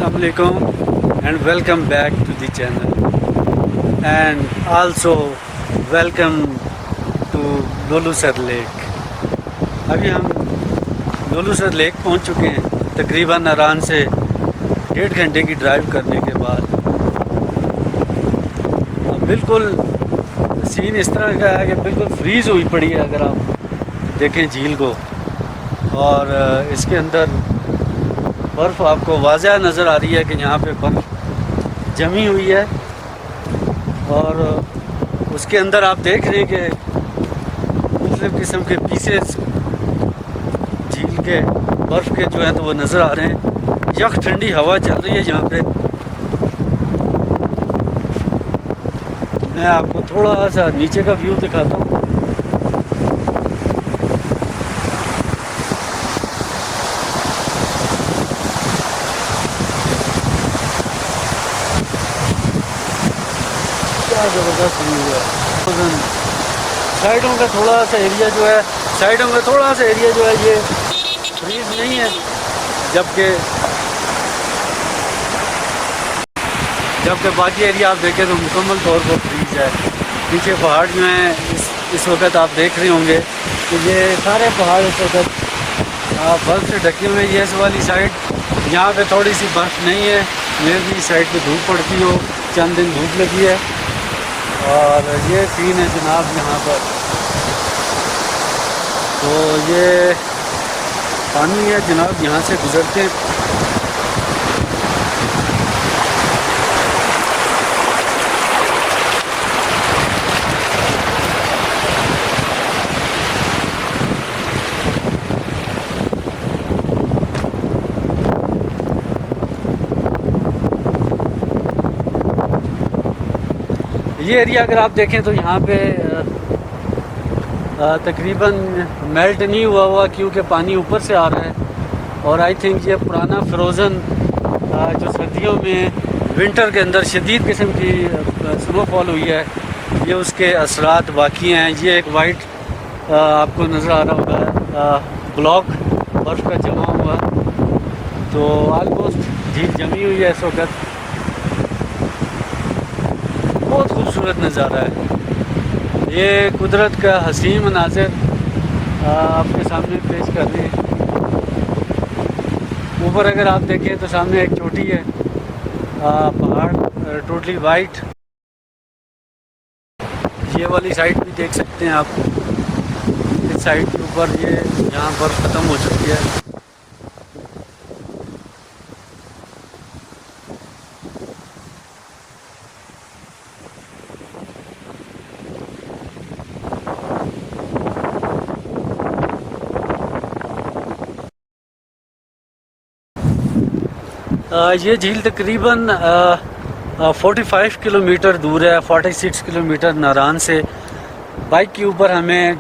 Assalamualaikum and welcome back to the channel and also welcome to Lulusar lake. अभी हम लोलूसर lake पहुंच चुके हैं तकरीबन नारान से 1.5 घंटे की ड्राइव करने के बाद। अब बिल्कुल सीन इस तरह का है कि बिल्कुल फ्रीज़ हुई पड़ी है अगर आप देखें झील को, और इसके अंदर बर्फ़ आपको वाज़ह नज़र आ रही है कि यहाँ पे बर्फ़ जमी हुई है। और उसके अंदर आप देख रहे हैं कि मुख्तलिफ़ किस्म के पीसेस झील के बर्फ़ के जो हैं तो वो नज़र आ रहे हैं। यख ठंडी हवा चल रही है यहाँ पे। मैं आपको थोड़ा सा नीचे का व्यू दिखाता हूँ। क्या ज़बरदस्त व्यू है। साइडों का थोड़ा सा एरिया जो है, ये फ्रीज नहीं है, जबकि बाकी एरिया आप देखें तो मुकम्मल तौर पर फ्रीज है। पीछे पहाड़ जो हैं इस वक्त आप देख रहे होंगे कि ये सारे पहाड़ इस वक्त बर्फ़ से ढके हुए। ये इस वाली साइड यहाँ पे थोड़ी सी बर्फ़ नहीं है, मेरे भी साइड पे धूप पड़ती हो, चंद दिन धूप लगी है। और ये सीन है जनाब यहाँ पर। तो ये पानी है जनाब, यहाँ से गुज़रते हैं। ये एरिया अगर आप देखें तो यहाँ पे तकरीबन मेल्ट नहीं हुआ क्योंकि पानी ऊपर से आ रहा है। और आई थिंक ये पुराना फ्रोज़न जो सर्दियों में विंटर के अंदर शदीद किस्म की स्नोफॉल हुई है, ये उसके असरात बाकी हैं। ये एक वाइट आपको नज़र आ रहा होगा ब्लॉक बर्फ़ का जमा हुआ। तो आलमोस्ट झील जमी हुई है इस वक्त। बहुत खूबसूरत नज़ारा है। ये कुदरत का हसीन मनाज़िर आपके सामने पेश कर रहे हैं। ऊपर अगर आप देखें तो सामने एक चोटी है, पहाड़ टोटली वाइट। ये वाली साइड भी देख सकते हैं आप। इस साइड के ऊपर ये यहाँ बर्फ़ ख़त्म हो चुकी है। ये झील तकरीबन 45 किलोमीटर दूर है, 46 किलोमीटर नारान से। बाइक के ऊपर हमें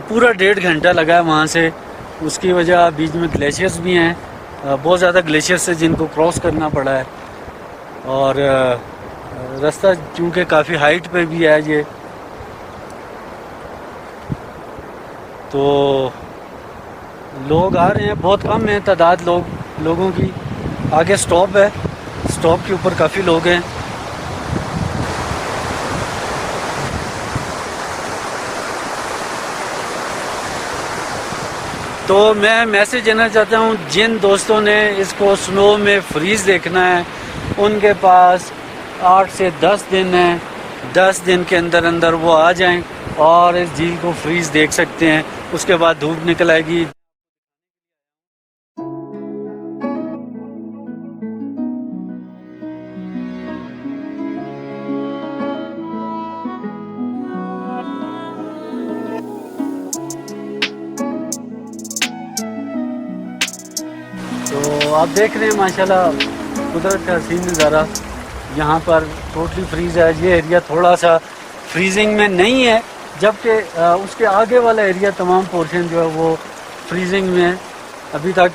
पूरा 1.5 घंटा लगा है वहाँ से। उसकी वजह बीच में ग्लेशियर्स भी हैं, बहुत ज़्यादा ग्लेशियर्स है जिनको क्रॉस करना पड़ा है। और रास्ता चूँकि काफ़ी हाइट पे भी है ये, तो लोग आ रहे हैं, बहुत कम है तादाद लोगों की। आगे स्टॉप है, स्टॉप के ऊपर काफ़ी लोग हैं। तो मैं मैसेज देना चाहता हूँ जिन दोस्तों ने इसको स्नो में फ्रीज़ देखना है, उनके पास 8 से 10 दिन है। 10 दिन के अंदर अंदर वो आ जाएं और इस झील को फ्रीज़ देख सकते हैं। उसके बाद धूप निकल आएगी। तो आप देख रहे हैं माशाल्लाह कुदरत का हसीन नज़ारा। यहाँ पर टोटली फ्रीज़ है। ये एरिया थोड़ा सा फ्रीजिंग में नहीं है, जबकि उसके आगे वाला एरिया तमाम पोर्शन जो है वो फ्रीजिंग में है अभी तक।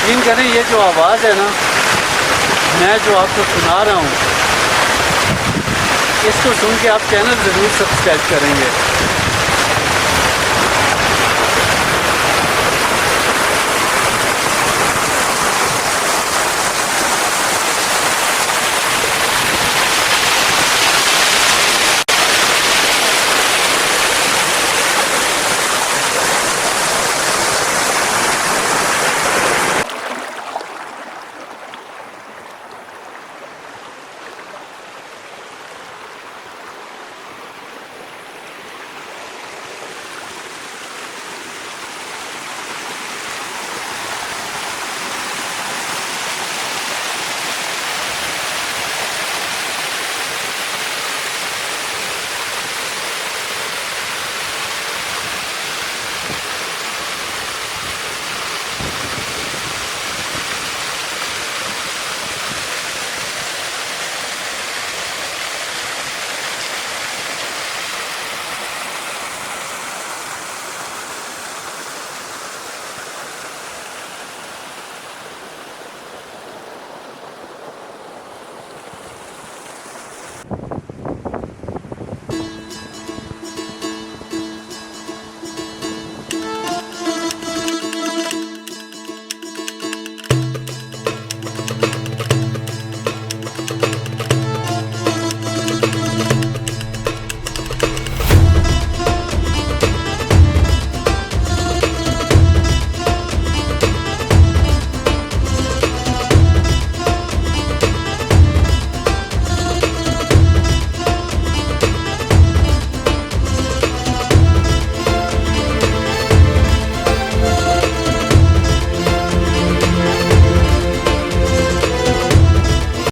यकीन करें ये जो आवाज़ है ना, मैं जो आपको सुना रहा हूँ, इसको सुन के आप चैनल ज़रूर सब्सक्राइब करेंगे।